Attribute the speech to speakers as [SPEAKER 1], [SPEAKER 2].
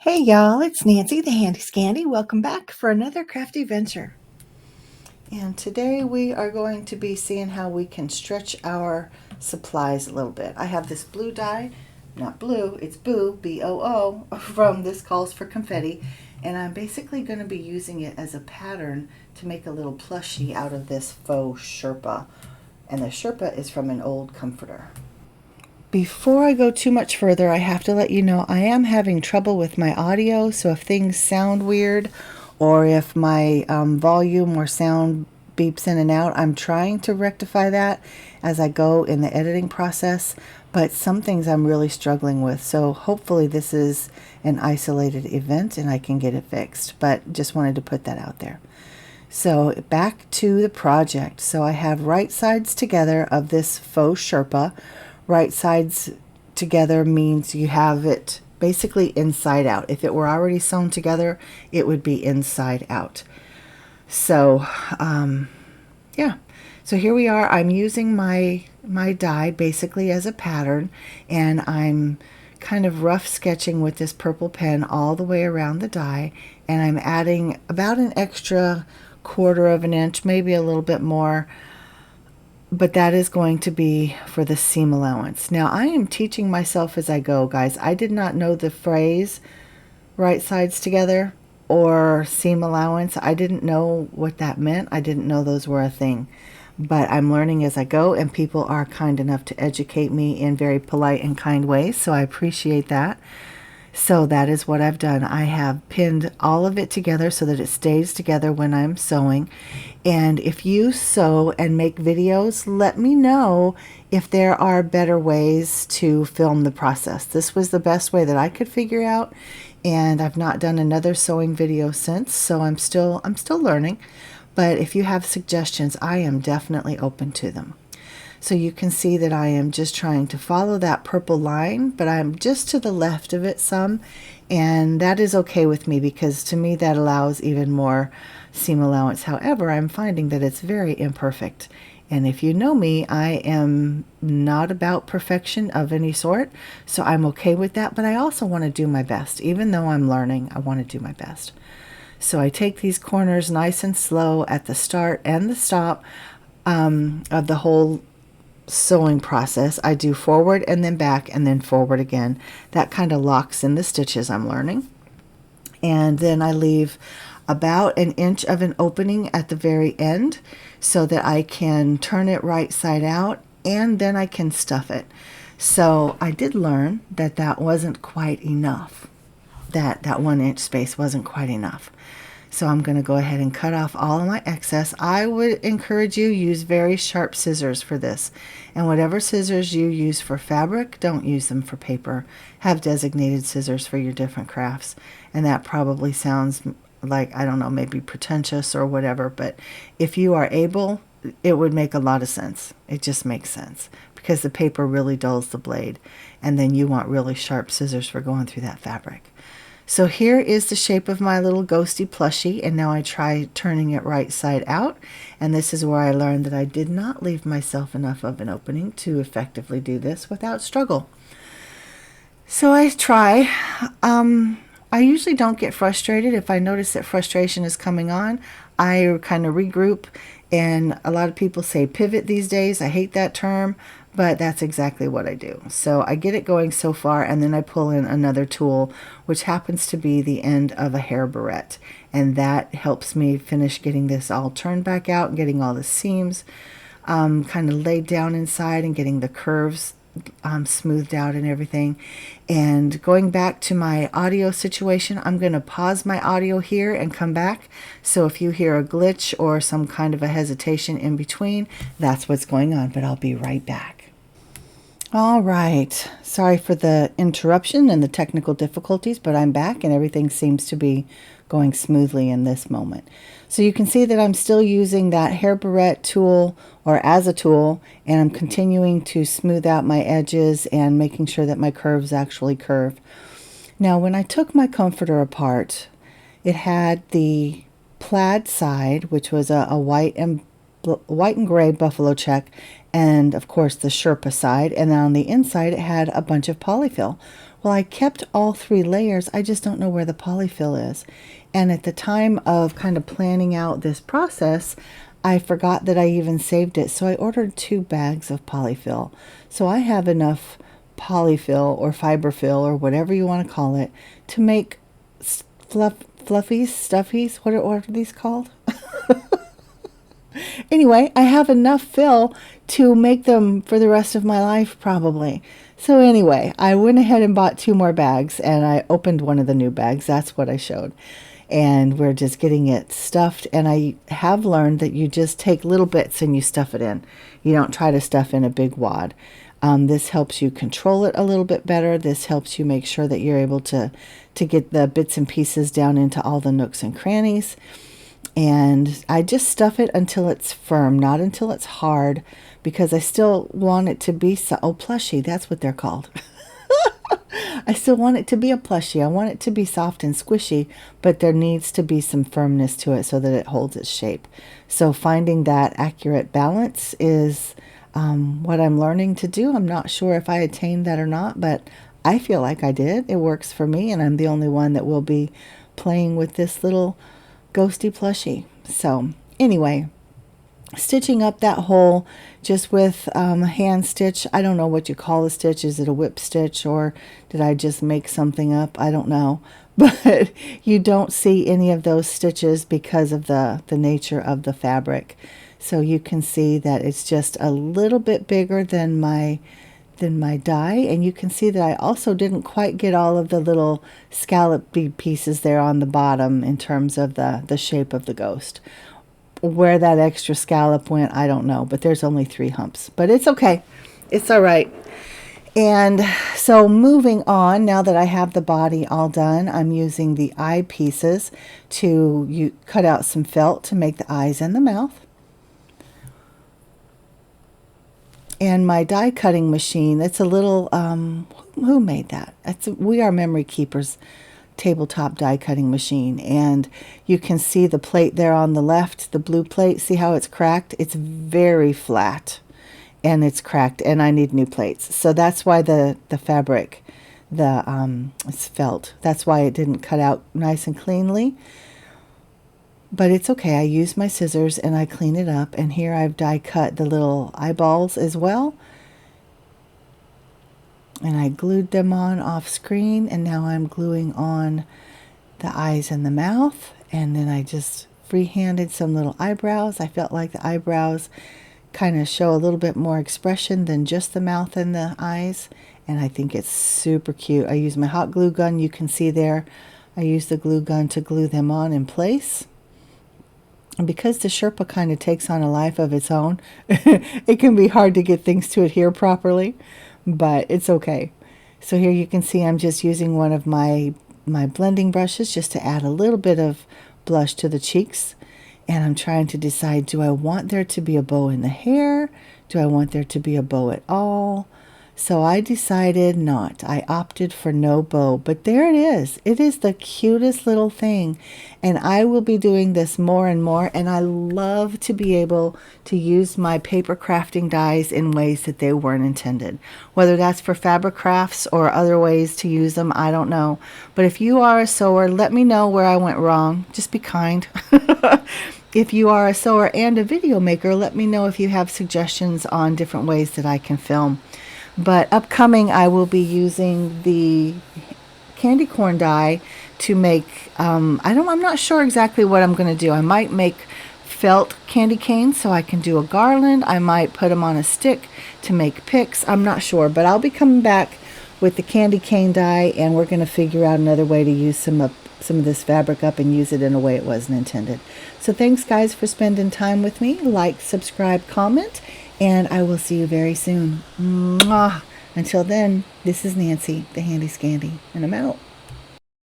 [SPEAKER 1] Hey y'all, it's Nancy the Handy Scandy. Welcome back for another crafty venture. And today we are going to be seeing how we can stretch our supplies a little bit. I have this blue dye, not blue, it's Boo, B-O-O, from This Calls for Confetti. And I'm basically going to be using it as a pattern to make a little plushie out of this Faux Sherpa. And the Sherpa is from an old comforter. Before I go too much further, I have to let you know I am having trouble with my audio, so if things sound weird or if my volume or sound beeps in and out, I'm trying to rectify that as I go in the editing process, but some things I'm really struggling with, so hopefully this is an isolated event and I can get it fixed, but just wanted to put that out there. So back to the project. So I have right sides together of this Faux Sherpa. Right sides together means you have it basically inside out. If it were already sewn together, it would be inside out. So, yeah. So here we are. I'm using my die basically as a pattern, and I'm kind of rough sketching with this purple pen all the way around the die, and I'm adding about an extra 1/4 of an inch, maybe a little bit more, but that is going to be for the seam allowance. Now I am teaching myself as I go, guys. I did not know the phrase right sides together or seam allowance. I didn't know what that meant. I didn't know those were a thing, but I'm learning as I go, and people are kind enough to educate me in very polite and kind ways, so I appreciate that. So that is what I've done. I have pinned all of it together so that it stays together when I'm sewing. And if you sew and make videos, let me know if there are better ways to film the process. This was the best way that I could figure out, and I've not done another sewing video since, so I'm still learning. But if you have suggestions, I am definitely open to them. So you can see that I am just trying to follow that purple line, but I'm just to the left of it some, and that is okay with me because to me that allows even more seam allowance. However, I'm finding that it's very imperfect. And if you know me, I am not about perfection of any sort, so I'm okay with that, but I also want to do my best. Even though I'm learning, I want to do my best. So I take these corners nice and slow at the start and the stop of the whole sewing process. I do forward and then back and then forward again. That kind of locks in the stitches I'm learning. And then I leave about an inch of an opening at the very end so that I can turn it right side out, and then I can stuff it. So I did learn that that wasn't quite enough. That 1 inch space wasn't quite enough. So I'm going to go ahead and cut off all of my excess. I would encourage you use very sharp scissors for this. And whatever scissors you use for fabric, don't use them for paper. Have designated scissors for your different crafts. And that probably sounds like, I don't know, maybe pretentious or whatever, but if you are able, it would make a lot of sense. It just makes sense because the paper really dulls the blade, and then you want really sharp scissors for going through that fabric. So here is the shape of my little ghostie plushie, and now I try turning it right side out, and this is where I learned that I did not leave myself enough of an opening to effectively do this without struggle. So I try. I usually don't get frustrated. If I notice that frustration is coming on, I kind of regroup, and a lot of people say pivot these days. I hate that term, but that's exactly what I do. So I get it going so far, and then I pull in another tool, which happens to be the end of a hair barrette, and that helps me finish getting this all turned back out and getting all the seams kind of laid down inside and getting the curves smoothed out and everything. And going back to my audio situation, I'm going to pause my audio here and come back. So if you hear a glitch or some kind of a hesitation in between, that's what's going on, but I'll be right back. All right, sorry for the interruption and the technical difficulties, but I'm back and everything seems to be going smoothly in this moment. So you can see that I'm still using that hair barrette tool or as a tool, and I'm continuing to smooth out my edges and making sure that my curves actually curve. Now when I took my comforter apart, it had the plaid side, which was a white and gray buffalo check, and of course the Sherpa side, and then on the inside it had a bunch of polyfill, Well, I kept all 3 layers. I just don't know where the polyfill is. And at the time of kind of planning out this process, I forgot that I even saved it. So I ordered 2 bags of polyfill. So I have enough polyfill or fiberfill or whatever you want to call it to make fluffies, stuffies. What are these called? Anyway, I have enough fill to make them for the rest of my life probably. So anyway, I went ahead and bought 2 more bags, and I opened one of the new bags. That's what I showed. And we're just getting it stuffed. And I have learned that you just take little bits and you stuff it in. You don't try to stuff in a big wad. This helps you control it a little bit better. This helps you make sure that you're able to get the bits and pieces down into all the nooks and crannies. And I just stuff it until it's firm, not until it's hard, because I still want it to be plushie. That's what they're called. I still want it to be a plushie. I want it to be soft and squishy, but there needs to be some firmness to it so that it holds its shape. So finding that accurate balance is what I'm learning to do. I'm not sure if I attained that or not, but I feel like I did. It works for me, and I'm the only one that will be playing with this little ghostie plushie. So anyway, stitching up that hole just with a hand stitch. I don't know what you call a stitch. Is it a whip stitch, or did I just make something up? I don't know. But you don't see any of those stitches because of the nature of the fabric. So you can see that it's just a little bit bigger than my die, and you can see that I also didn't quite get all of the little scallopy pieces there on the bottom in terms of the shape of the ghost. Where that extra scallop went, I don't know, but there's only 3 humps, but it's okay. It's all right. And so moving on, now that I have the body all done, I'm using the eye pieces to cut out some felt to make the eyes and the mouth. And my die cutting machine, it's a little, who made that? We Are Memory Keepers tabletop die cutting machine. And you can see the plate there on the left, the blue plate. See how it's cracked? It's very flat and it's cracked, and I need new plates. So that's why the fabric, it's felt. That's why it didn't cut out nice and cleanly. But it's okay. I use my scissors and I clean it up. And here I've die cut the little eyeballs as well. And I glued them on off screen. And now I'm gluing on the eyes and the mouth. And then I just freehanded some little eyebrows. I felt like the eyebrows kind of show a little bit more expression than just the mouth and the eyes. And I think it's super cute. I use my hot glue gun. You can see there, I use the glue gun to glue them on in place. And because the Sherpa kind of takes on a life of its own, it can be hard to get things to adhere properly, but it's okay. So here you can see I'm just using one of my blending brushes just to add a little bit of blush to the cheeks. And I'm trying to decide, do I want there to be a bow in the hair? Do I want there to be a bow at all? So I decided not. I opted for no bow, but there it is. It is the cutest little thing. And I will be doing this more and more. And I love to be able to use my paper crafting dies in ways that they weren't intended. Whether that's for fabric crafts or other ways to use them, I don't know. But if you are a sewer, let me know where I went wrong. Just be kind. If you are a sewer and a video maker, let me know if you have suggestions on different ways that I can film. But upcoming, I will be using the candy corn die to make, I'm not sure exactly what I'm going to do. I might make felt candy canes so I can do a garland. I might put them on a stick to make picks. I'm not sure, but I'll be coming back with the candy cane die, and we're going to figure out another way to use some of this fabric up and use it in a way it wasn't intended. So thanks, guys, for spending time with me. Like, subscribe, comment, and I will see you very soon. Mwah. Until then, this is Nancy, the Handy Scandy, and I'm out.